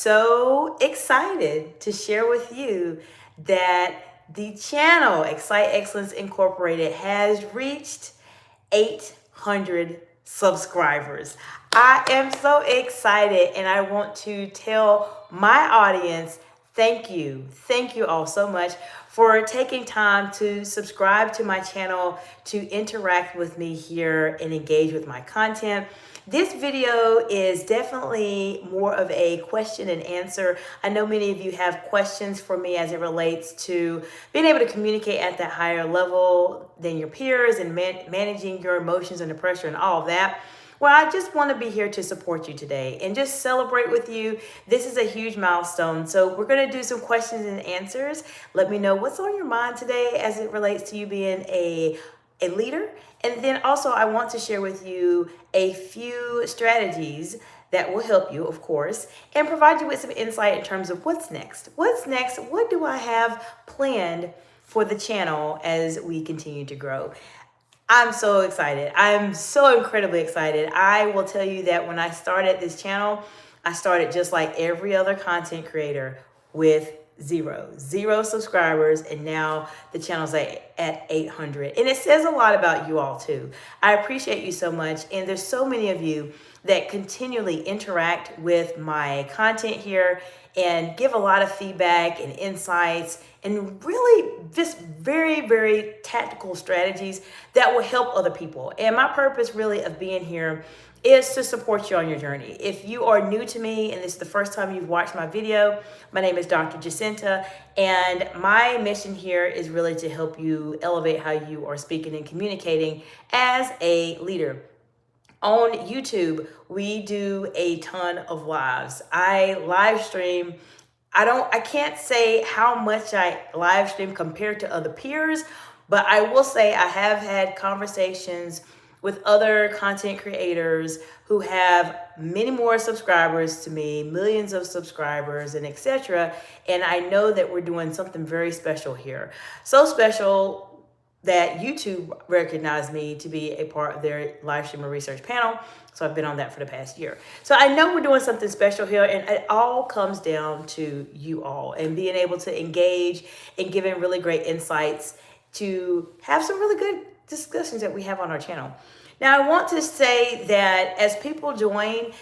so excited to share with you that the channel Excite Excellence Incorporated has reached 800 subscribers. I am so excited, and I want to tell my audience thank you. Thank you all so much for taking time to subscribe to my channel, to interact with me here and engage with my content. This video is definitely more of a question and answer. I know many of you have questions for me as it relates to being able to communicate at that higher level than your peers and managing your emotions under pressure and all of that. Well, I just want to be here to support you today and just celebrate with you. This is a huge milestone. So we're going to do some questions and answers. Let me know what's on your mind today as it relates to you being a leader. And then also I want to share with you a few strategies that will help you, of course, and provide you with some insight in terms of what's next. What's next? What do I have planned for the channel as we continue to grow? I'm so excited. I'm so incredibly excited. I will tell you that when I started this channel, I started just like every other content creator with zero subscribers, and now the channel's at 800. And it says a lot about you all too. I appreciate you so much, and there's so many of you that continually interact with my content here and give a lot of feedback and insights and really just very tactical strategies that will help other people. And my purpose really of being here is to support you on your journey. If you are new to me and this is the first time you've watched my video, my name is Dr. Jacinta, and my mission here is really to help you elevate how you are speaking and communicating as a leader. On YouTube, we do a ton of lives. I live stream. I can't say how much I live stream compared to other peers, but I will say I have had conversations with other content creators who have many more subscribers to me, millions of subscribers and etc. And I know that we're doing something very special here. So special that YouTube recognized me to be a part of their live streamer research panel. So I've been on that for the past year. So I know we're doing something special here, and it all comes down to you all and being able to engage and giving really great insights to have some really good discussions that we have on our channel. Now I want to say that as people join,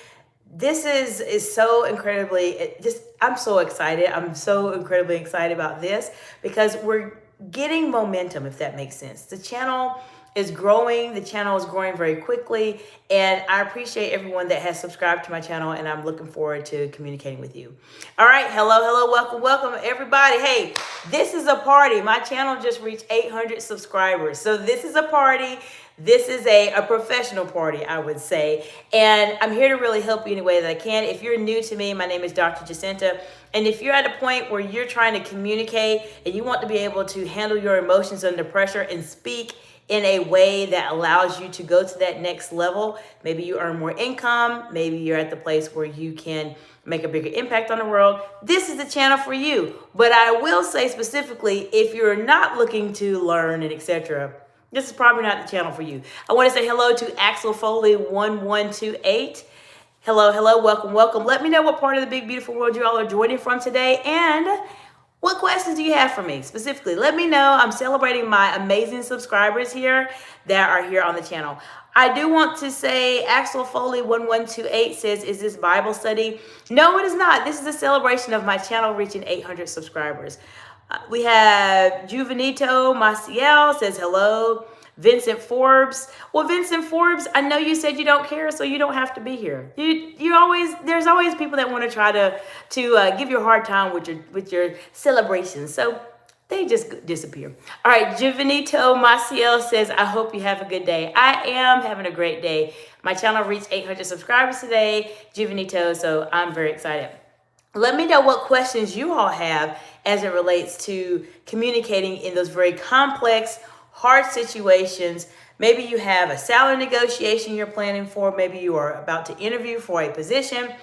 this is so incredibly, I'm so excited. I'm so incredibly excited about this because we're getting momentum, if that makes sense. The channel is growing. The channel is growing very quickly, and I appreciate everyone that has subscribed to my channel, and I'm looking forward to communicating with you. All right, hello, welcome everybody. Hey, this is a party. My channel just reached 800 subscribers, so this is a party. This is a professional party, I would say, and I'm here to really help you in any way that I can. If you're new to me, my name is Dr. Jacinta, and if you're at a point where you're trying to communicate and you want to be able to handle your emotions under pressure and speak in a way that allows you to go to that next level, maybe you earn more income, maybe you're at the place where you can make a bigger impact on the world, this is the channel for you. But I will say specifically, if you're not looking to learn and etc., this is probably not the channel for you. I want to say hello to Axel Foley 1128. Hello, welcome. Let me know what part of the big, beautiful world you all are joining from today, and what questions do you have for me specifically? Let me know. I'm celebrating my amazing subscribers here that are here on the channel. I do want to say Axel Foley 1128 says, is this Bible study? No, it is not. This is a celebration of my channel reaching 800 subscribers. We have Juvenito Maciel says hello. Vincent Forbes. Well, Vincent Forbes, I know you said you don't care, so you don't have to be here. There's always people that want to try to give you a hard time with your celebrations. So they just disappear. All right, Juvenito Maciel says, I hope you have a good day. I am having a great day. My channel reached 800 subscribers today, Juvenito, so I'm very excited. Let me know what questions you all have as it relates to communicating in those very complex, hard situations. Maybe you have a salary negotiation you're planning for. Maybe you are about to interview for a position.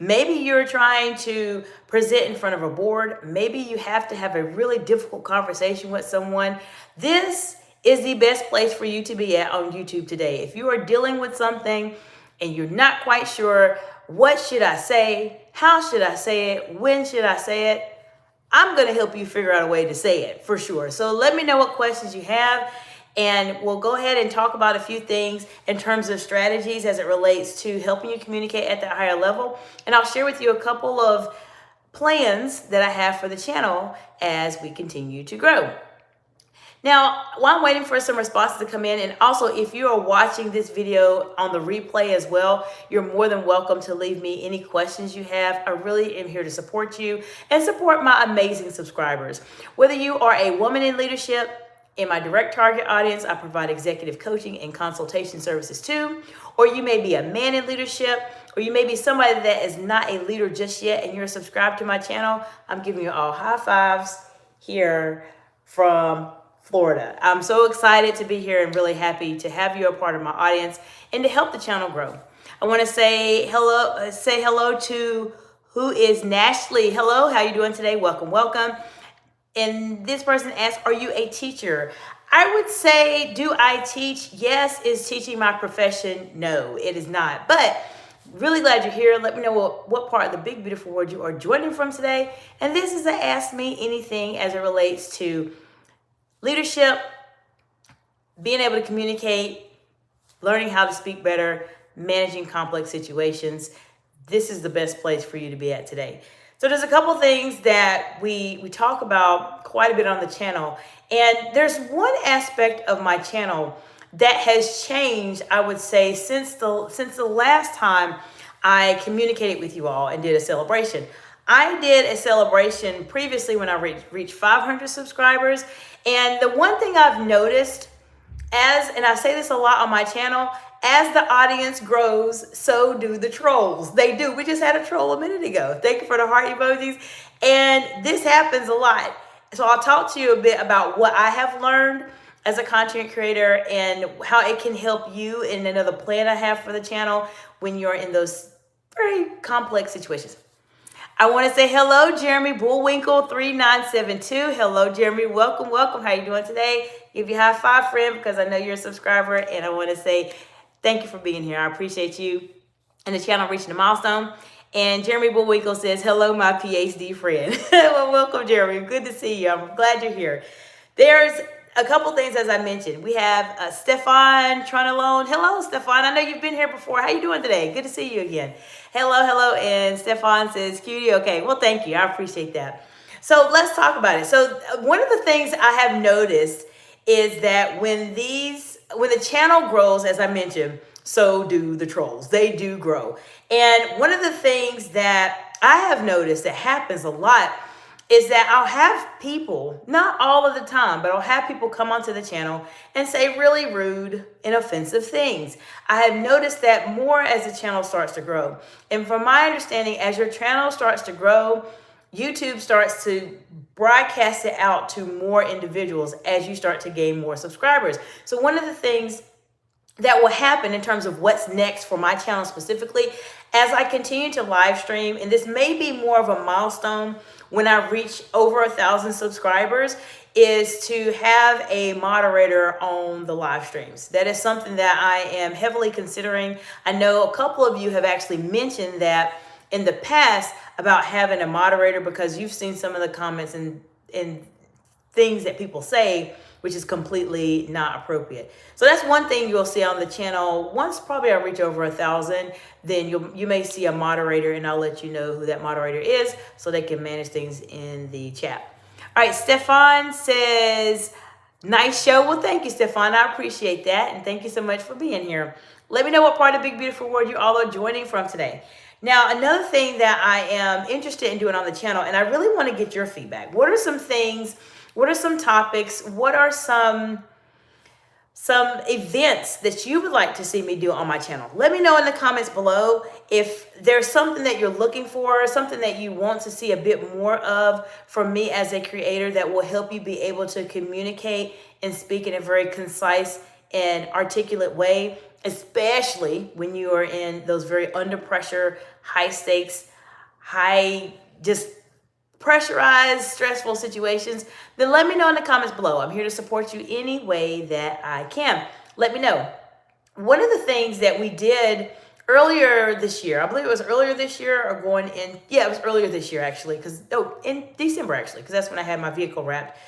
Maybe you're trying to present in front of a board. Maybe you have to have a really difficult conversation with someone. This is the best place for you to be at on YouTube today. If you are dealing with something and you're not quite sure, what should I say? How should I say it? When should I say it? I'm going to help you figure out a way to say it for sure. So let me know what questions you have, and we'll go ahead and talk about a few things in terms of strategies as it relates to helping you communicate at that higher level. And I'll share with you a couple of plans that I have for the channel as we continue to grow. Now, while I'm waiting for some responses to come in, and also if you are watching this video on the replay as well, you're more than welcome to leave me any questions you have. I really am here to support you and support my amazing subscribers. Whether you are a woman in leadership, in my direct target audience, I provide executive coaching and consultation services too, or you may be a man in leadership, or you may be somebody that is not a leader just yet and you're subscribed to my channel. I'm giving you all high fives here from Florida. I'm so excited to be here and really happy to have you a part of my audience and to help the channel grow. I want to say hello to who is Nashley. Hello, how you doing today? Welcome, welcome. And this person asks, are you a teacher? I would say, do I teach? Yes. Is teaching my profession? No, it is not. But really glad you're here. Let me know what part of the Big Beautiful Word you are joining from today. And this is a Ask Me Anything as it relates to leadership, being able to communicate, learning how to speak better, managing complex situations. This is the best place for you to be at today. So there's a couple things that we talk about quite a bit on the channel. And there's one aspect of my channel that has changed, I would say, since the last time I communicated with you all and did a celebration. I did a celebration previously when I reached 500 subscribers. And the one thing I've noticed, and I say this a lot on my channel, as the audience grows, so do the trolls. They do. We just had a troll a minute ago. Thank you for the heart emojis. And this happens a lot. So I'll talk to you a bit about what I have learned as a content creator and how it can help you in another plan I have for the channel when you're in those very complex situations. I want to say hello, Jeremy Bullwinkle 3972. Hello, Jeremy. Welcome, welcome. How you doing today? Give you a high five, friend, because I know you're a subscriber, and I want to say thank you for being here. I appreciate you and the channel reaching a milestone. And Jeremy Bullwinkle says, hello, my PhD friend. Well, welcome, Jeremy. Good to see you. I'm glad you're here. There's a couple things, as I mentioned. We have Stefan Tronalone. Hello, Stefan. I know you've been here before. How you doing today? Good to see you again. Hello, hello. And Stefan says, cutie. Okay, well, thank you. I appreciate that. So let's talk about it. So one of the things I have noticed is that when the channel grows, as I mentioned, so do the trolls. They do grow. And one of the things that I have noticed that happens a lot is that I'll have people, not all of the time, but I'll have people come onto the channel and say really rude and offensive things. I have noticed that more as the channel starts to grow. And from my understanding, as your channel starts to grow, YouTube starts to broadcast it out to more individuals as you start to gain more subscribers. So one of the things that will happen in terms of what's next for my channel specifically, as I continue to live stream, and this may be more of a milestone when I reach over 1,000 subscribers, is to have a moderator on the live streams. That is something that I am heavily considering. I know a couple of you have actually mentioned that in the past about having a moderator because you've seen some of the comments and things that people say, which is completely not appropriate. So that's one thing you'll see on the channel. Once probably I reach over 1,000, then you may see a moderator, and I'll let you know who that moderator is so they can manage things in the chat. All right, Stefan says, nice show. Well, thank you, Stefan. I appreciate that, and thank you so much for being here. Let me know what part of Big Beautiful Word you all are joining from today. Now, another thing that I am interested in doing on the channel, and I really want to get your feedback. What are some things, what are some topics, what are some events that you would like to see me do on my channel? Let me know in the comments below if there's something that you're looking for, something that you want to see a bit more of from me as a creator that will help you be able to communicate and speak in a very concise and articulate way, especially when you are in those very under pressure, high stakes, just pressurized, stressful situations. Then let me know in the comments below. I'm here to support you any way that I can. Let me know. One of the things that we did earlier this year. I believe it was earlier this year or going in. Yeah, it was earlier this year actually, because in December actually, because that's when I had my vehicle wrapped.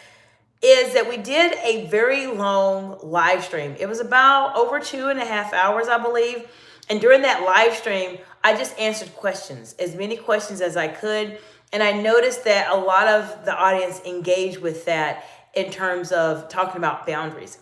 Is that we did a very long live stream. It was about over 2.5 hours, I believe. And during that live stream, I just answered questions, as many questions as I could. And I noticed that a lot of the audience engaged with that in terms of talking about boundaries.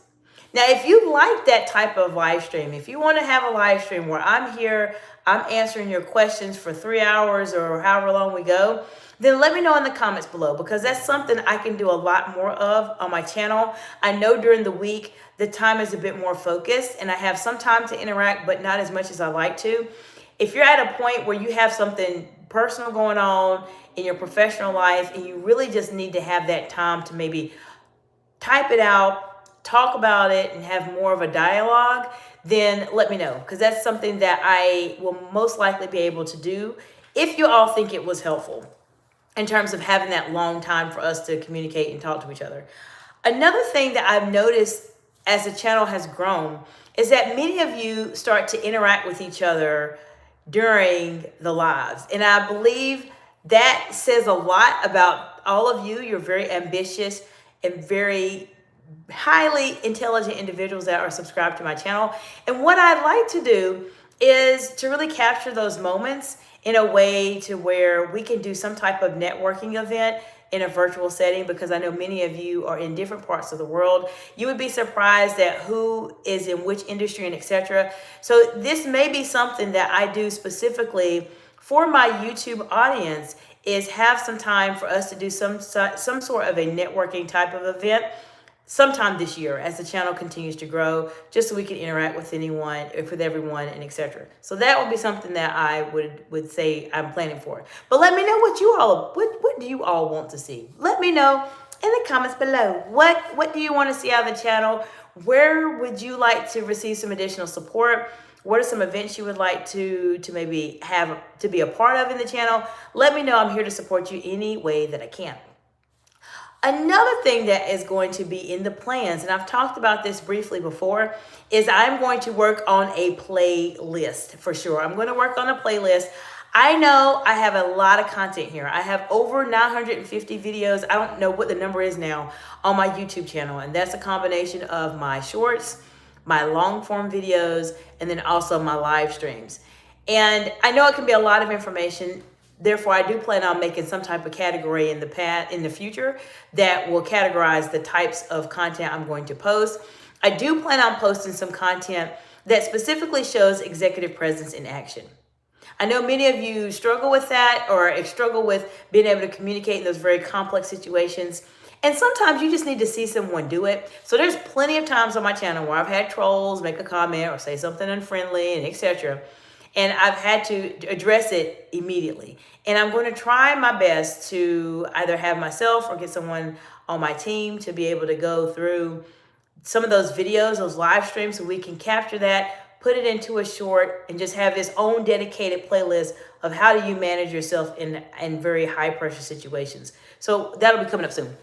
Now, if you like that type of live stream, if you want to have a live stream where I'm here, I'm answering your questions for 3 hours or however long we go, then let me know in the comments below, because that's something I can do a lot more of on my channel. I know during the week, the time is a bit more focused and I have some time to interact, but not as much as I like to. If you're at a point where you have something personal going on in your professional life and you really just need to have that time to maybe type it out, talk about it, and have more of a dialogue, then let me know, because that's something that I will most likely be able to do if you all think it was helpful in terms of having that long time for us to communicate and talk to each other. Another thing that I've noticed as the channel has grown is that many of you start to interact with each other during the lives. And I believe that says a lot about all of you. You're very ambitious and very highly intelligent individuals that are subscribed to my channel. And what I'd like to do is to really capture those moments in a way to where we can do some type of networking event in a virtual setting, because I know many of you are in different parts of the world. You would be surprised at who is in which industry and etc. So this may be something that I do specifically for my YouTube audience, is have some time for us to do some sort of a networking type of event sometime this year as the channel continues to grow, just so we can interact with anyone, with everyone, and etc. So that would be something that I would say I'm planning for. But let me know what do you all want to see? Let me know in the comments below. What do you want to see out of the channel? Where would you like to receive some additional support? What are some events you would like to maybe have to be a part of in the channel? Let me know. I'm here to support you any way that I can. Another thing that is going to be in the plans, and I've talked about this briefly before, is I'm going to work on a playlist for sure. I'm going to work on a playlist. I know I have a lot of content here. I have over 950 videos. I don't know what the number is now on my YouTube channel. And that's a combination of my shorts, my long form videos, and then also my live streams. And I know it can be a lot of information. Therefore, I do plan on making some type of category in the future that will categorize the types of content I'm going to post. I do plan on posting some content that specifically shows executive presence in action. I know many of you struggle with that, or struggle with being able to communicate in those very complex situations. And sometimes you just need to see someone do it. So there's plenty of times on my channel where I've had trolls make a comment or say something unfriendly and etc. And I've had to address it immediately. And I'm going to try my best to either have myself or get someone on my team to be able to go through some of those videos, those live streams, so we can capture that, put it into a short, and just have this own dedicated playlist of how do you manage yourself in very high pressure situations. So that'll be coming up soon.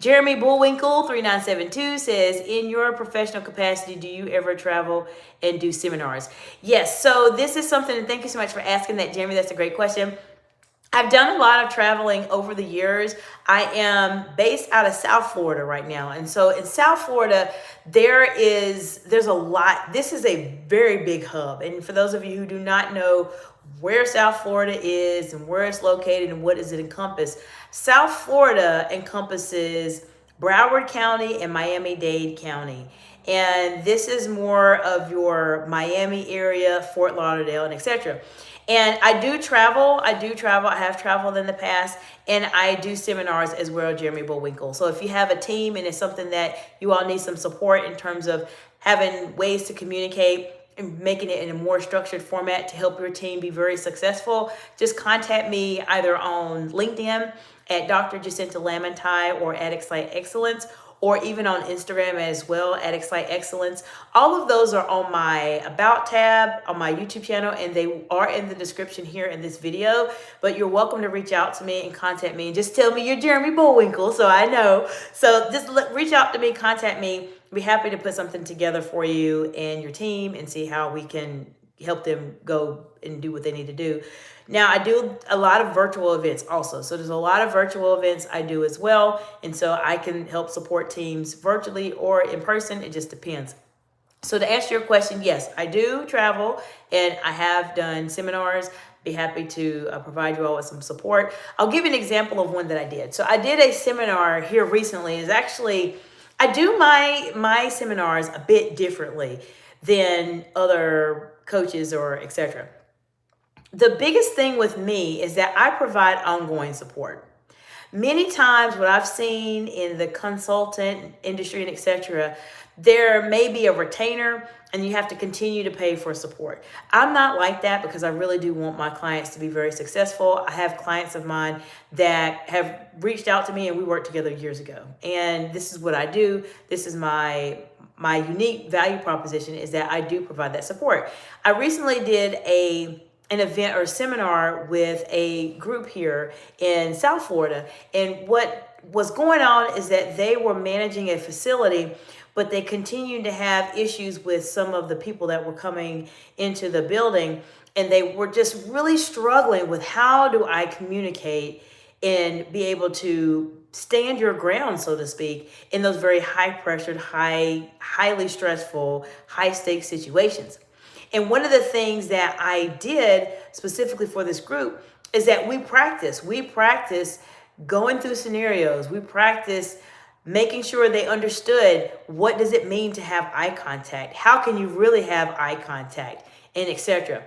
Jeremy Bullwinkle 3972 says, in your professional capacity, do you ever travel and do seminars? Yes, so this is something, and thank you so much for asking that, Jeremy. That's a great question. I've done a lot of traveling over the years. I am based out of South Florida right now. And so in South Florida, there's a lot. This is a very big hub. And for those of you who do not know where South Florida is and where it's located and what does it encompass, South Florida encompasses Broward County and Miami-Dade County. And this is more of your Miami area, Fort Lauderdale, and etc. And I do travel. I have traveled in the past, and I do seminars as well, Jeremy Bullwinkle. So if you have a team and it's something that you all need some support in terms of having ways to communicate and making it in a more structured format to help your team be very successful, just contact me either on LinkedIn at Dr. Jacinta Lamantai or at Excite Excellence, or even on Instagram as well at Excite Excellence. All of those are on my About tab on my YouTube channel, and they are in the description here in this video. But you're welcome to reach out to me and contact me and just tell me you're Jeremy Bullwinkle so I know. So just reach out to me, contact me. I'd be happy to put something together for you and your team and see how we can help them go and do what they need to do. Now, I do a lot of virtual events also. So there's a lot of virtual events I do as well. And so I can help support teams virtually or in person. It just depends. So to answer your question, yes, I do travel and I have done seminars. Be happy to provide you all with some support. I'll give you an example of one that I did. So I did a seminar here recently. Is actually, I do my seminars a bit differently than other coaches or etc. The biggest thing with me is that I provide ongoing support. Many times what I've seen in the consultant industry and etc., there may be a retainer and you have to continue to pay for support. I'm not like that because I really do want my clients to be very successful. I have clients of mine that have reached out to me and we worked together years ago. And this is what I do. This is my unique value proposition, is that I do provide that support. I recently did an event or seminar with a group here in South Florida. And what was going on is that they were managing a facility, but they continued to have issues with some of the people that were coming into the building. And they were just really struggling with, how do I communicate and be able to stand your ground, so to speak, in those very high pressured, highly stressful, high stakes situations. And one of the things that I did specifically for this group is that we practice going through scenarios. We practice making sure they understood, what does it mean to have eye contact? How can you really have eye contact, and etc.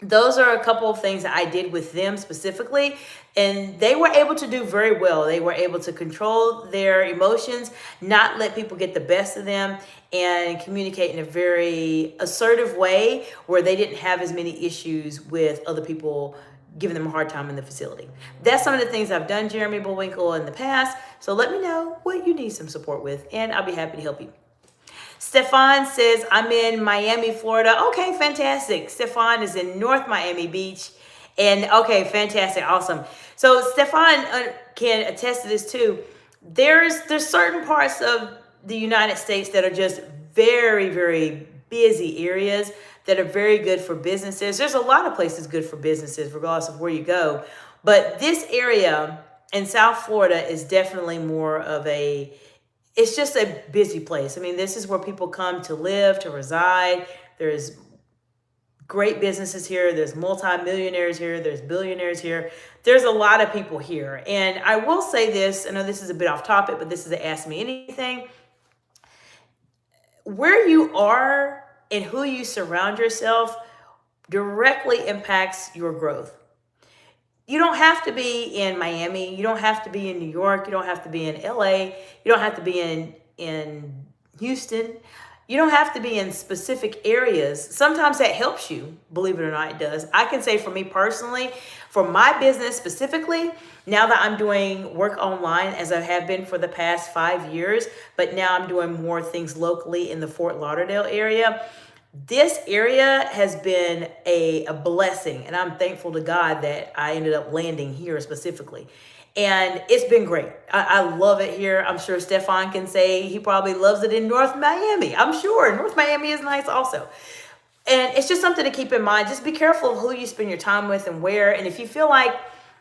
Those are a couple of things that I did with them specifically, and they were able to do very well. They were able to control their emotions, not let people get the best of them, and communicate in a very assertive way where they didn't have as many issues with other people giving them a hard time in the facility. That's some of the things I've done, Jeremy Bullwinkle, in the past. So let me know what you need some support with, and I'll be happy to help you. Stefan says, I'm in Miami, Florida. Okay, fantastic. Stefan is in North Miami Beach. And okay, fantastic, awesome. So Stefan can attest to this too. There's certain parts of the United States that are just very, very busy areas that are very good for businesses. There's a lot of places good for businesses, regardless of where you go. But this area in South Florida is definitely more of it's just a busy place. I mean, this is where people come to live, to reside. There's great businesses here. There's multimillionaires here. There's billionaires here. There's a lot of people here. And I will say this, I know this is a bit off topic, but this is a Ask Me Anything. Where you are and who you surround yourself directly impacts your growth. You don't have to be in Miami. You don't have to be in New York. You don't have to be in LA. You don't have to be in Houston. You don't have to be in specific areas. Sometimes that helps you, believe it or not, it does. I can say for me personally, for my business specifically, now that I'm doing work online as I have been for the past 5 years, but now I'm doing more things locally in the Fort Lauderdale area. This area has been a blessing, and I'm thankful to God that I ended up landing here specifically. And it's been great. I love it here. I'm sure Stefan can say he probably loves it in North Miami. I'm sure North Miami is nice also. And it's just something to keep in mind. Just be careful of who you spend your time with and where. And if you feel like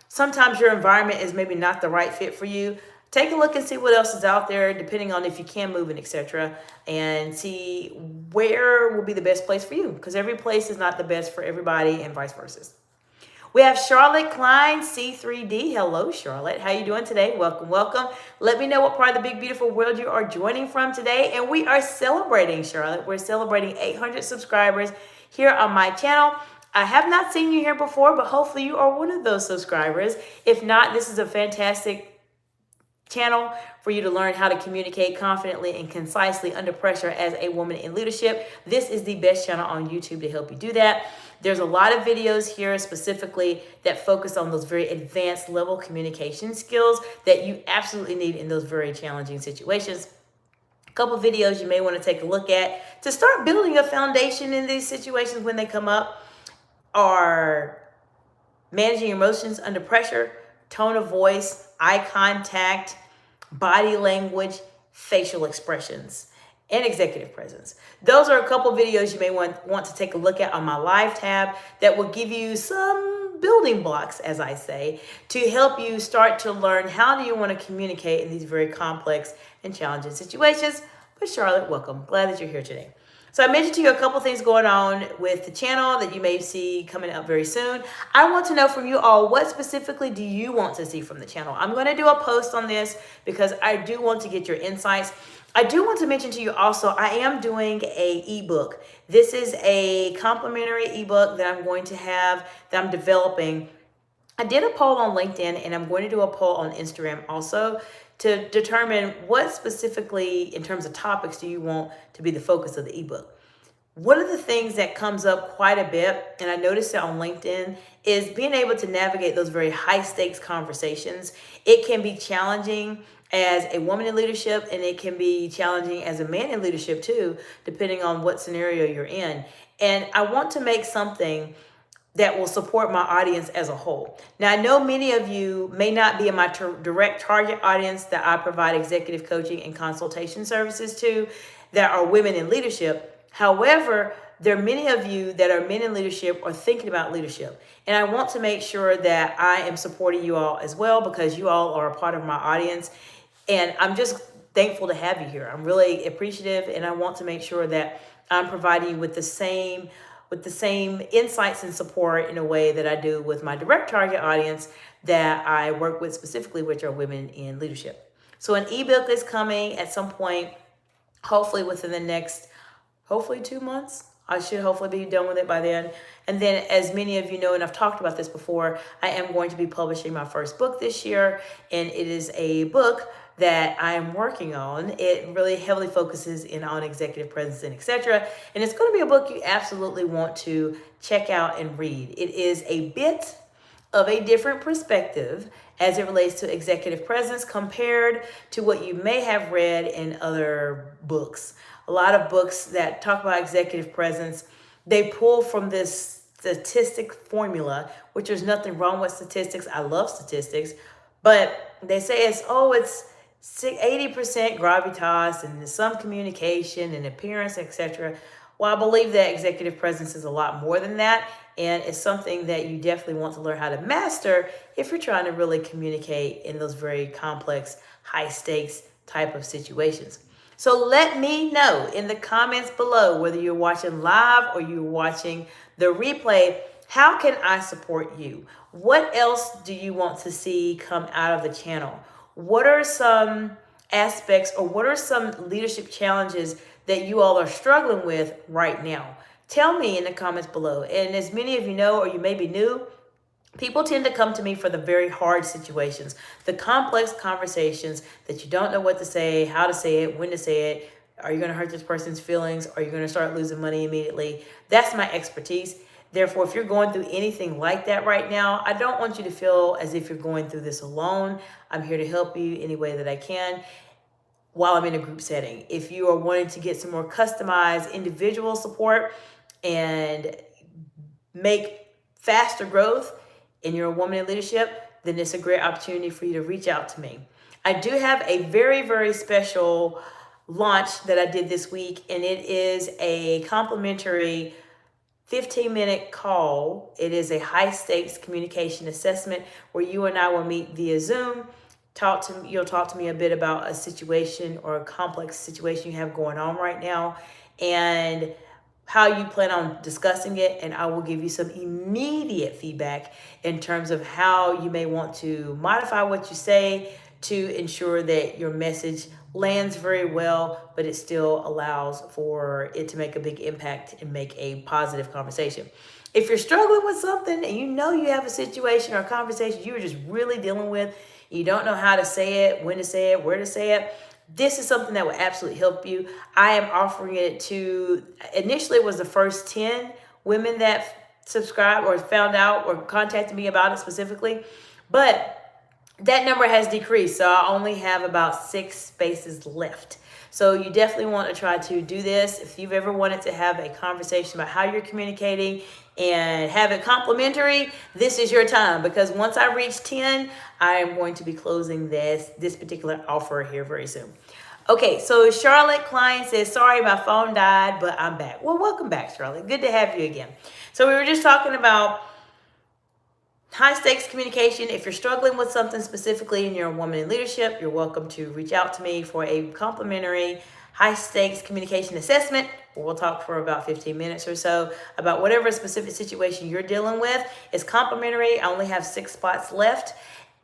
sometimes your environment is maybe not the right fit for you, take a look and see what else is out there, depending on if you can move and etc. And see where will be the best place for you, because every place is not the best for everybody and vice versa. We have Charlotte Klein, C3D. Hello, Charlotte. How you doing today? Welcome, welcome. Let me know what part of the big, beautiful world you are joining from today. And we are celebrating, Charlotte. We're celebrating 800 subscribers here on my channel. I have not seen you here before, but hopefully you are one of those subscribers. If not, this is a fantastic channel for you to learn how to communicate confidently and concisely under pressure as a woman in leadership. This is the best channel on YouTube to help you do that. There's a lot of videos here specifically that focus on those very advanced level communication skills that you absolutely need in those very challenging situations. A couple of videos you may want to take a look at to start building a foundation in these situations when they come up are managing emotions under pressure, tone of voice, eye contact, body language, facial expressions. and executive presence. Those are a couple videos you may want to take a look at on my live tab that will give you some building blocks, as I say, to help you start to learn how do you want to communicate in these very complex and challenging situations. But Charlotte, welcome. Glad that you're here today. So I mentioned to you a couple things going on with the channel that you may see coming up very soon. I want to know from you all, what specifically do you want to see from the channel? I'm going to do a post on this because I do want to get your insights. I do want to mention to you also, I am doing a ebook. This is a complimentary ebook that I'm going to have, that I'm developing. I did a poll on LinkedIn, and I'm going to do a poll on Instagram also to determine what specifically in terms of topics do you want to be the focus of the ebook. One of the things that comes up quite a bit, and I noticed it on LinkedIn, is being able to navigate those very high stakes conversations. It can be challenging as a woman in leadership, and it can be challenging as a man in leadership too, depending on what scenario you're in. And I want to make something that will support my audience as a whole. Now, I know many of you may not be in my direct target audience that I provide executive coaching and consultation services to that are women in leadership. However, there are many of you that are men in leadership or thinking about leadership. And I want to make sure that I am supporting you all as well, because you all are a part of my audience. And I'm just thankful to have you here. I'm really appreciative, and I want to make sure that I'm providing you with the same insights and support in a way that I do with my direct target audience that I work with specifically, which are women in leadership. So an ebook is coming at some point, hopefully within the next, 2 months. I should hopefully be done with it by then. And then, as many of you know, and I've talked about this before, I am going to be publishing my first book this year, and it is a book that I am working on. It really heavily focuses in on executive presence and etc. And it's going to be a book you absolutely want to check out and read. It is a bit of a different perspective as it relates to executive presence compared to what you may have read in other books. A lot of books that talk about executive presence, they pull from this statistic formula, which there's nothing wrong with statistics. I love statistics, but they say it's 80% gravitas and some communication and appearance, etc. Well, I believe that executive presence is a lot more than that, and it's something that you definitely want to learn how to master if you're trying to really communicate in those very complex, high stakes type of situations. So let me know in the comments below, whether you're watching live or you're watching the replay, how can I support you? What else do you want to see come out of the channel? What are some aspects, or what are some leadership challenges that you all are struggling with right now? Tell me in the comments below. And as many of you know, or you may be new, people tend to come to me for the very hard situations, the complex conversations that you don't know what to say, how to say it, when to say it. Are you going to hurt this person's feelings? Are you going to start losing money immediately? That's my expertise. Therefore, if you're going through anything like that right now, I don't want you to feel as if you're going through this alone. I'm here to help you any way that I can while I'm in a group setting. If you are wanting to get some more customized individual support and make faster growth and you're a woman in leadership, then it's a great opportunity for you to reach out to me. I do have a very, very special launch that I did this week, and it is a complimentary 15-minute call. It is a high-stakes communication assessment where you and I will meet via Zoom. You'll talk to me a bit about a situation or a complex situation you have going on right now, and how you plan on discussing it, and I will give you some immediate feedback in terms of how you may want to modify what you say to ensure that your message lands very well, but it still allows for it to make a big impact and make a positive conversation. If you're struggling with something and you know you have a situation or a conversation you're just really dealing with, you don't know how to say it, when to say it, where to say it, this is something that will absolutely help you. I am offering it to, initially it was the first 10 women that subscribed or found out or contacted me about it specifically, but that number has decreased, so I only have about 6 spaces left. So you definitely want to try to do this. If you've ever wanted to have a conversation about how you're communicating and have it complimentary, this is your time, because once I reach 10, I am going to be closing this particular offer here very soon. Okay, so Charlotte Klein says, sorry, my phone died, but I'm back. Well, welcome back, Charlotte. Good to have you again. So we were just talking about high stakes communication. If you're struggling with something specifically and you're a woman in leadership, you're welcome to reach out to me for a complimentary high stakes communication assessment. We'll talk for about 15 minutes or so about whatever specific situation you're dealing with. It's complimentary. I only have 6 spots left.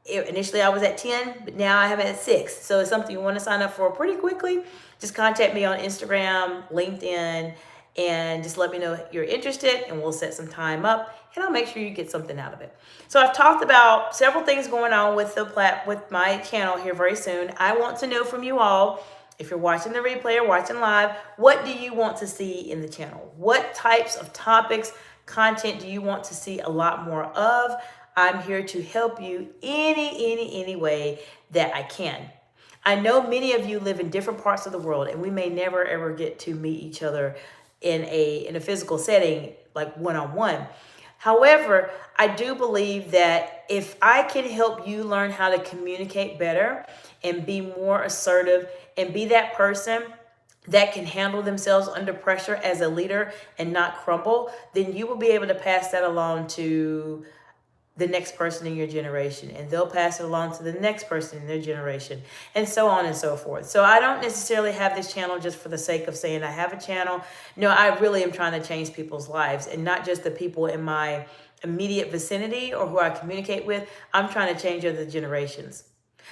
Initially I was at 10, but now I have it at 6. So it's something you want to sign up for pretty quickly. Just contact me on Instagram, LinkedIn, and just let me know you're interested, and we'll set some time up, and I'll make sure you get something out of it. So I've talked about several things going on with with my channel here very soon. I want to know from you all, if you're watching the replay or watching live, what do you want to see in the channel? What types of topics, content do you want to see a lot more of? I'm here to help you any way that I can. I know many of you live in different parts of the world, and we may never ever get to meet each other in a physical setting, like one-on-one. However, I do believe that if I can help you learn how to communicate better and be more assertive and be that person that can handle themselves under pressure as a leader and not crumble, then you will be able to pass that along to the next person in your generation, and they'll pass it along to the next person in their generation, and so on and so forth. So I don't necessarily have this channel just for the sake of saying I have a channel. No, I really am trying to change people's lives, and not just the people in my immediate vicinity or who I communicate with. I'm trying to change other generations,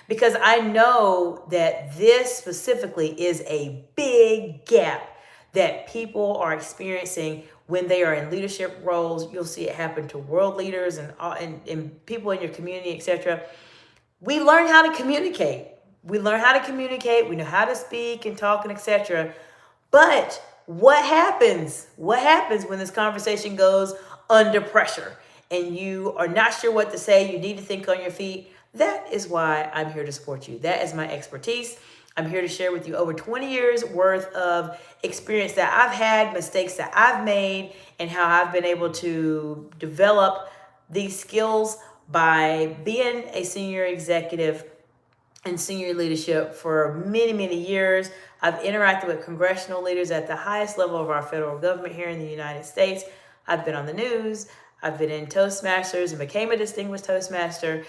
because I know that this specifically is a big gap that people are experiencing when they are in leadership roles. You'll see it happen to world leaders and people in your community, etc. We learn how to communicate. We learn how to communicate. We know how to speak and talk and etc. But what happens? What happens when this conversation goes under pressure and you are not sure what to say? You need to think on your feet. That is why I'm here to support you. That is my expertise. I'm here to share with you over 20 years worth of experience that I've had, mistakes that I've made, and how I've been able to develop these skills by being a senior executive in senior leadership for many years. I've interacted with congressional leaders at the highest level of our federal government here in the United States. I've been on the news. I've been in Toastmasters and became a distinguished Toastmaster.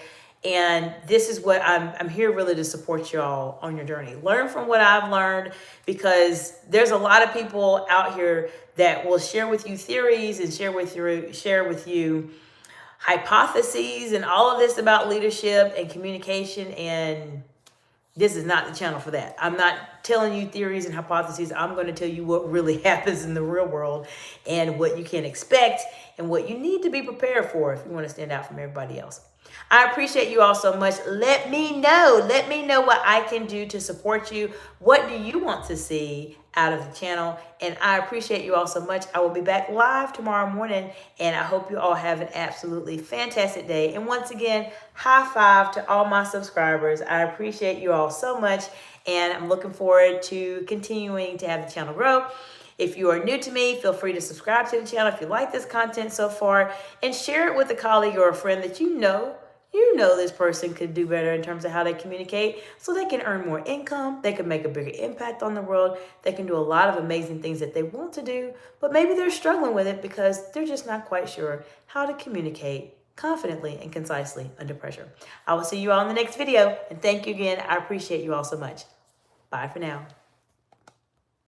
And this is what I'm here really to support y'all on your journey. Learn from what I've learned, because there's a lot of people out here that will share with you theories and share with you hypotheses and all of this about leadership and communication, and this is not the channel for that. I'm not telling you theories and hypotheses. I'm going to tell you what really happens in the real world and what you can expect and what you need to be prepared for if you want to stand out from everybody else. I appreciate you all so much. Let me know what I can do to support you. What do you want to see out of the channel? And I appreciate you all so much. I will be back live tomorrow morning, and I hope you all have an absolutely fantastic day. And once again, high five to all my subscribers. I appreciate you all so much, and I'm looking forward to continuing to have the channel grow. If you are new to me, feel free to subscribe to the channel if you like this content so far, and share it with a colleague or a friend that you know this person could do better in terms of how they communicate, so they can earn more income, they can make a bigger impact on the world, they can do a lot of amazing things that they want to do, but maybe they're struggling with it because they're just not quite sure how to communicate confidently and concisely under pressure. I will see you all in the next video, and thank you again. I appreciate you all so much. Bye for now.